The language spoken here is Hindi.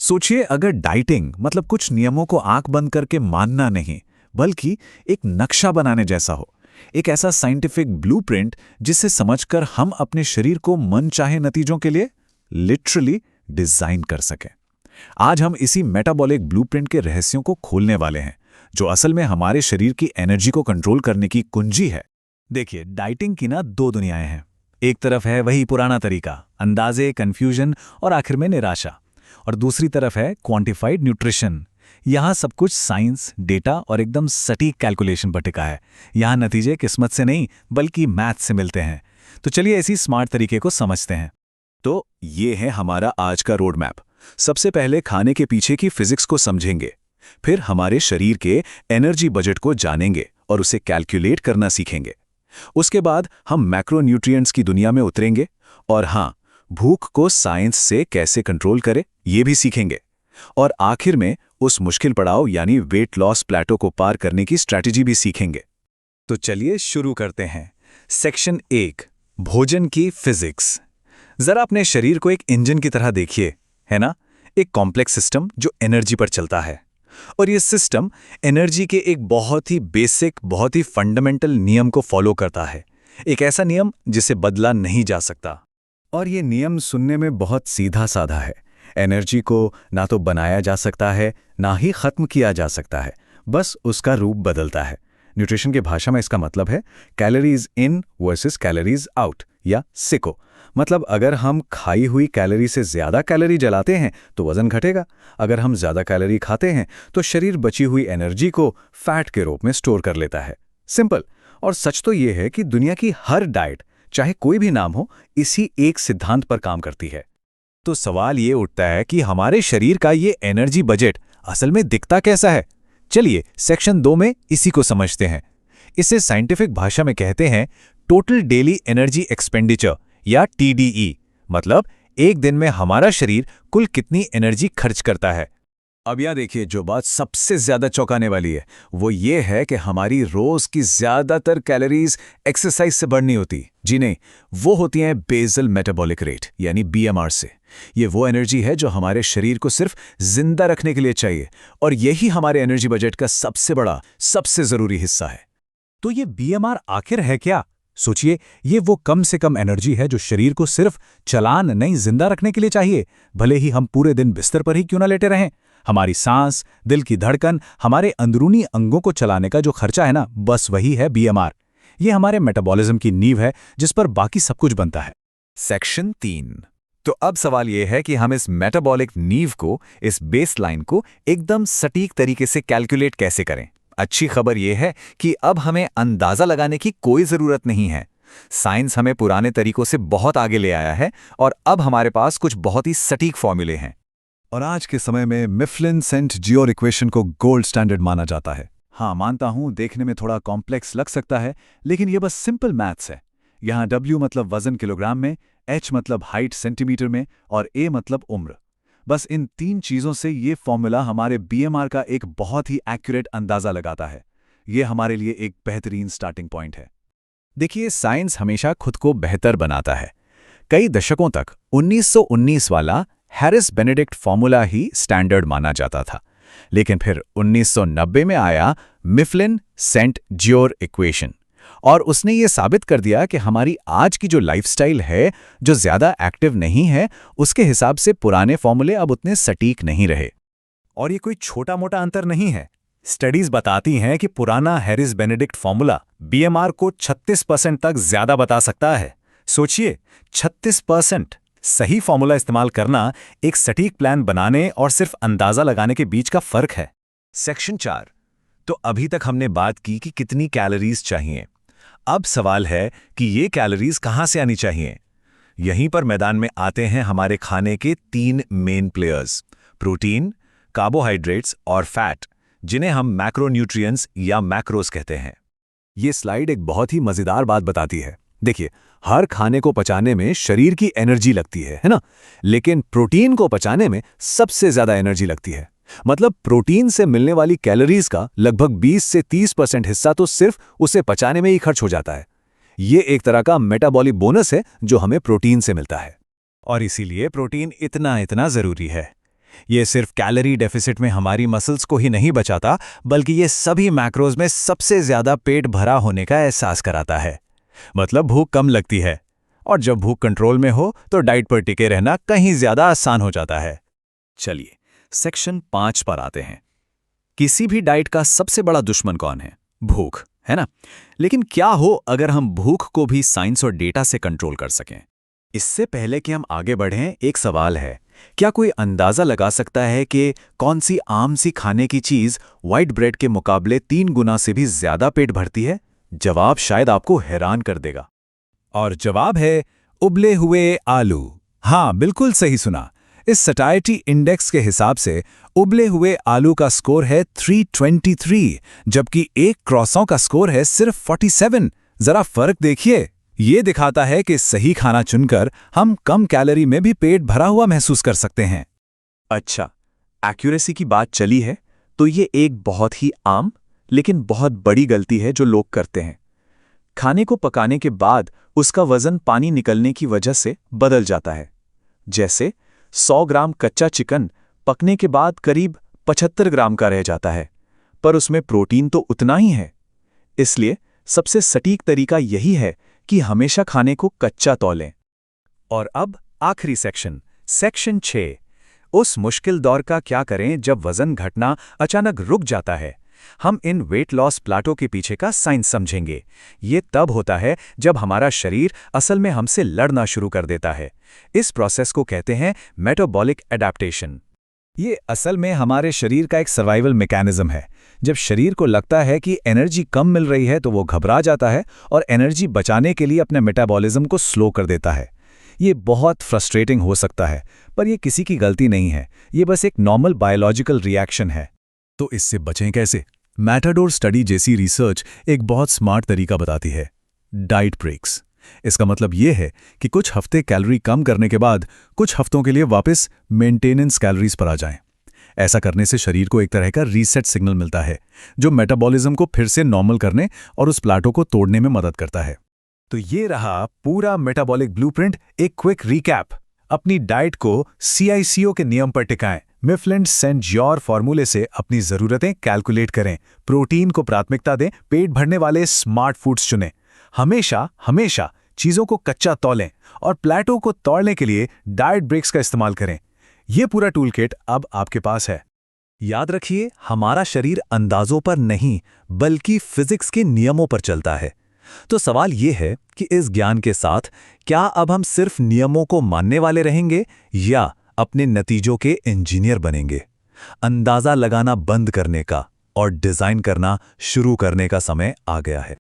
सोचिए, अगर डाइटिंग मतलब कुछ नियमों को आंख बंद करके मानना नहीं, बल्कि एक नक्शा बनाने जैसा हो, एक ऐसा साइंटिफिक ब्लूप्रिंट जिसे समझकर हम अपने शरीर को मनचाहे नतीजों के लिए लिटरली डिजाइन कर सकें। आज हम इसी मेटाबॉलिक ब्लूप्रिंट के रहस्यों को खोलने वाले हैं, जो असल में हमारे शरीर की एनर्जी को कंट्रोल करने की कुंजी है। देखिए, डाइटिंग की ना दो दुनियाएं हैं। एक तरफ है वही पुराना तरीका, अंदाजे, कंफ्यूजन और आखिर में निराशा। और दूसरी तरफ है क्वांटिफाइड न्यूट्रिशन। यहाँ सब कुछ साइंस, डेटा और एकदम सटीक कैलकुलेशन पर टिका है। यहाँ नतीजे किस्मत से नहीं बल्कि मैथ से मिलते हैं। तो चलिए इसी स्मार्ट तरीके को समझते हैं। तो ये है हमारा आज का रोड मैप। सबसे पहले खाने के पीछे की फिजिक्स को समझेंगे, फिर हमारे शरीर के एनर्जी बजट को जानेंगे और उसे कैलकुलेट करना सीखेंगे। उसके बाद हम मैक्रोन्यूट्रिएंट्स की दुनिया में उतरेंगे और हाँ, भूख को साइंस से कैसे कंट्रोल करें ये भी सीखेंगे। और आखिर में उस मुश्किल पड़ाव यानी वेट लॉस प्लेटो को पार करने की स्ट्रैटेजी भी सीखेंगे। तो चलिए शुरू करते हैं। सेक्शन 1, भोजन की फिजिक्स। जरा अपने शरीर को एक इंजन की तरह देखिए, है ना? एक कॉम्प्लेक्स सिस्टम जो एनर्जी पर चलता है। और ये सिस्टम एनर्जी के एक बहुत ही बेसिक, बहुत ही फंडामेंटल नियम को फॉलो करता है। एक ऐसा नियम जिसे बदला नहीं जा सकता। और ये नियम सुनने में बहुत सीधा साधा है। एनर्जी को ना तो बनाया जा सकता है, ना ही खत्म किया जा सकता है, बस उसका रूप बदलता है। न्यूट्रिशन की भाषा में इसका मतलब है calories in versus calories out, या सिको। मतलब अगर हम खाई हुई कैलोरी से ज्यादा कैलोरी जलाते हैं तो वजन घटेगा। अगर हम ज्यादा कैलोरी खाते हैं तो शरीर बची हुई एनर्जी को फैट के रूप में स्टोर कर लेता है। सिंपल। और सच तो ये है कि दुनिया की हर डाइट, चाहे कोई भी नाम हो, इसी एक सिद्धांत पर काम करती है। तो सवाल ये उठता है कि हमारे शरीर का ये एनर्जी बजट असल में दिखता कैसा है? चलिए सेक्शन 2 में इसी को समझते हैं। इसे साइंटिफिक भाषा में कहते हैं टोटल डेली एनर्जी एक्सपेंडिचर, या TDE। मतलब एक दिन में हमारा शरीर कुल कितनी एनर्जी खर्च करता है। अब यहां देखिए, जो बात सबसे ज्यादा चौंकाने वाली है वो ये है कि हमारी रोज की ज्यादातर कैलोरीज एक्सरसाइज से बढ़नी होती। जी नहीं, वो होती हैं बेसल मेटाबॉलिक रेट यानी BMR से। ये वो एनर्जी है जो हमारे शरीर को सिर्फ जिंदा रखने के लिए चाहिए, और यही हमारे एनर्जी बजट का सबसे बड़ा, सबसे जरूरी हिस्सा है। तो ये BMR आखिर है क्या? सोचिए, ये वो कम से कम एनर्जी है जो शरीर को सिर्फ चलान नहीं, जिंदा रखने के लिए चाहिए, भले ही हम पूरे दिन बिस्तर पर ही क्यों ना लेटे रहें। हमारी सांस, दिल की धड़कन, हमारे अंदरूनी अंगों को चलाने का जो खर्चा है ना, बस वही है BMR। ये हमारे मेटाबॉलिज्म की नींव है जिस पर बाकी सब कुछ बनता है। सेक्शन 3। तो अब सवाल यह है कि हम इस मेटाबॉलिक नींव को, इस बेसलाइन को एकदम सटीक तरीके से कैलकुलेट कैसे करें। अच्छी खबर यह है कि अब हमें अंदाजा लगाने की कोई जरूरत नहीं है। साइंस हमें पुराने तरीकों से बहुत आगे ले आया है और अब हमारे पास कुछ बहुत ही सटीक फॉर्मूले हैं। और आज के समय में मिफ्लिन सेंट जियोर इक्वेशन को गोल्ड स्टैंडर्ड माना जाता है। हाँ, मानता हूं देखने में थोड़ा कॉम्प्लेक्स लग सकता है, लेकिन यह बस सिंपल मैथ्स है। यहाँ W मतलब वजन किलोग्राम में, H मतलब हाइट सेंटीमीटर में और A मतलब उम्र। बस इन 3 चीजों से ये फॉर्मूला हमारे BMR का एक बहुत ही एक्यूरेट अंदाजा लगाता है। ये हमारे लिए एक बेहतरीन स्टार्टिंग पॉइंट है। देखिए, साइंस हमेशा खुद को बेहतर बनाता है। कई दशकों तक 1919 वाला हैरिस बेनेडिक्ट फॉर्मूला ही स्टैंडर्ड माना जाता था, लेकिन फिर 1990 में आया मिफ्लिन सेंट जियोर इक्वेशन, और उसने ये साबित कर दिया कि हमारी आज की जो लाइफस्टाइल है, जो ज्यादा एक्टिव नहीं है, उसके हिसाब से पुराने फॉर्मूले अब उतने सटीक नहीं रहे। और ये कोई छोटा मोटा अंतर नहीं है। स्टडीज बताती हैं कि पुराना हैरिस बेनेडिक्ट फॉर्मूला BMR को 36% तक ज्यादा बता सकता है। सोचिए, 36%। सही फॉर्मूला इस्तेमाल करना एक सटीक प्लान बनाने और सिर्फ अंदाजा लगाने के बीच का फर्क है। सेक्शन 4। तो अभी तक हमने बात की कि कितनी कैलोरीज चाहिए। अब सवाल है कि ये कैलोरीज कहां से आनी चाहिए। यहीं पर मैदान में आते हैं हमारे खाने के 3 मेन प्लेयर्स, प्रोटीन, कार्बोहाइड्रेट्स और फैट, जिन्हें हम मैक्रोन्यूट्रिएंट्स या मैक्रोस कहते हैं। ये स्लाइड एक बहुत ही मजेदार बात बताती है। देखिए, हर खाने को पचाने में शरीर की एनर्जी लगती है ना? लेकिन प्रोटीन को पचाने में सबसे ज्यादा एनर्जी लगती है। मतलब प्रोटीन से मिलने वाली कैलोरीज का लगभग 20 से 30% हिस्सा तो सिर्फ उसे पचाने में ही खर्च हो जाता है। ये एक तरह का मेटाबॉलिक बोनस है जो हमें प्रोटीन से मिलता है, और इसीलिए प्रोटीन इतना इतना जरूरी है। ये सिर्फ कैलोरी डेफिसिट में हमारी मसल्स को ही नहीं बचाता, बल्कि ये सभी मैक्रोज में सबसे ज्यादा पेट भरा होने का एहसास कराता है। मतलब भूख कम लगती है, और जब भूख कंट्रोल में हो तो डाइट पर टिके रहना कहीं ज्यादा आसान हो जाता है। चलिए सेक्शन 5 पर आते हैं। किसी भी डाइट का सबसे बड़ा दुश्मन कौन है? भूख, है ना? लेकिन क्या हो अगर हम भूख को भी साइंस और डेटा से कंट्रोल कर सकें? इससे पहले कि हम आगे बढ़ें, एक सवाल है, क्या कोई अंदाजा लगा सकता है कि कौन सी आम सी खाने की चीज व्हाइट ब्रेड के मुकाबले 3 गुना से भी ज्यादा पेट भरती है? जवाब शायद आपको हैरान कर देगा। और जवाब है उबले हुए आलू। हाँ, बिल्कुल सही सुना। इस सटाइटी इंडेक्स के हिसाब से उबले हुए आलू का स्कोर है 323, जबकि एक क्रॉसों का स्कोर है सिर्फ 47। जरा फर्क देखिए। ये दिखाता है कि सही खाना चुनकर हम कम कैलोरी में भी पेट भरा हुआ महसूस कर सकते हैं। अच्छा, एक्यूरेसी की बात चली है, तो ये एक बहुत ही आम लेकिन बहुत बड़ी गलती है जो लोग करते हैं। खाने को पकाने के बाद उसका वजन पानी निकलने की वजह से बदल जाता है। जैसे 100 ग्राम कच्चा चिकन पकने के बाद करीब 75 ग्राम का रह जाता है, पर उसमें प्रोटीन तो उतना ही है। इसलिए सबसे सटीक तरीका यही है कि हमेशा खाने को कच्चा तौलें। और अब आखिरी सेक्शन 6। उस मुश्किल दौर का क्या करें जब वजन घटना अचानक रुक जाता है। हम इन वेट लॉस प्लाटो के पीछे का साइंस समझेंगे। ये तब होता है जब हमारा शरीर असल में हमसे लड़ना शुरू कर देता है। इस प्रोसेस को कहते हैं मेटाबॉलिक एडेप्टेशन। ये असल में हमारे शरीर का एक सर्वाइवल मैकेनिज्म है। जब शरीर को लगता है कि एनर्जी कम मिल रही है तो वो घबरा जाता है और एनर्जी बचाने के लिए अपने मेटाबॉलिज्म को स्लो कर देता है। ये बहुत फ्रस्ट्रेटिंग हो सकता है, पर ये किसी की गलती नहीं है। ये बस एक नॉर्मल बायोलॉजिकल रिएक्शन है। तो इससे बचें कैसे? मैटाडोर स्टडी जैसी रिसर्च एक बहुत स्मार्ट तरीका बताती है, डाइट ब्रेक्स। इसका मतलब ये है कि कुछ हफ्ते कैलोरी कम करने के बाद कुछ हफ्तों के लिए वापस मेंटेनेंस कैलोरीज पर आ जाएं। ऐसा करने से शरीर को एक तरह का रीसेट सिग्नल मिलता है, जो मेटाबॉलिज्म को फिर से नॉर्मल करने और उस प्लाटो को तोड़ने में मदद करता है। तो ये रहा पूरा मेटाबॉलिक ब्लूप्रिंट। एक क्विक रिकैप। अपनी डाइट को CICO के नियम पर टिकाएं। मिफ्लिन सेंट जॉर फॉर्मूले से अपनी ज़रूरतें कैलकुलेट करें। प्रोटीन को प्राथमिकता दें। पेट भरने वाले स्मार्ट फूड्स चुनें। हमेशा चीज़ों को कच्चा तौलें और प्लेटो को तोड़ने के लिए डाइट ब्रेक्स का इस्तेमाल करें। यह पूरा टूल किट अब आपके पास है। याद रखिए, हमारा शरीर अंदाजों पर नहीं बल्कि फिजिक्स के नियमों पर चलता है। तो सवाल यह है कि इस ज्ञान के साथ क्या अब हम सिर्फ नियमों को मानने वाले रहेंगे या अपने नतीजों के इंजीनियर बनेंगे? अंदाजा लगाना बंद करने का और डिजाइन करना शुरू करने का समय आ गया है।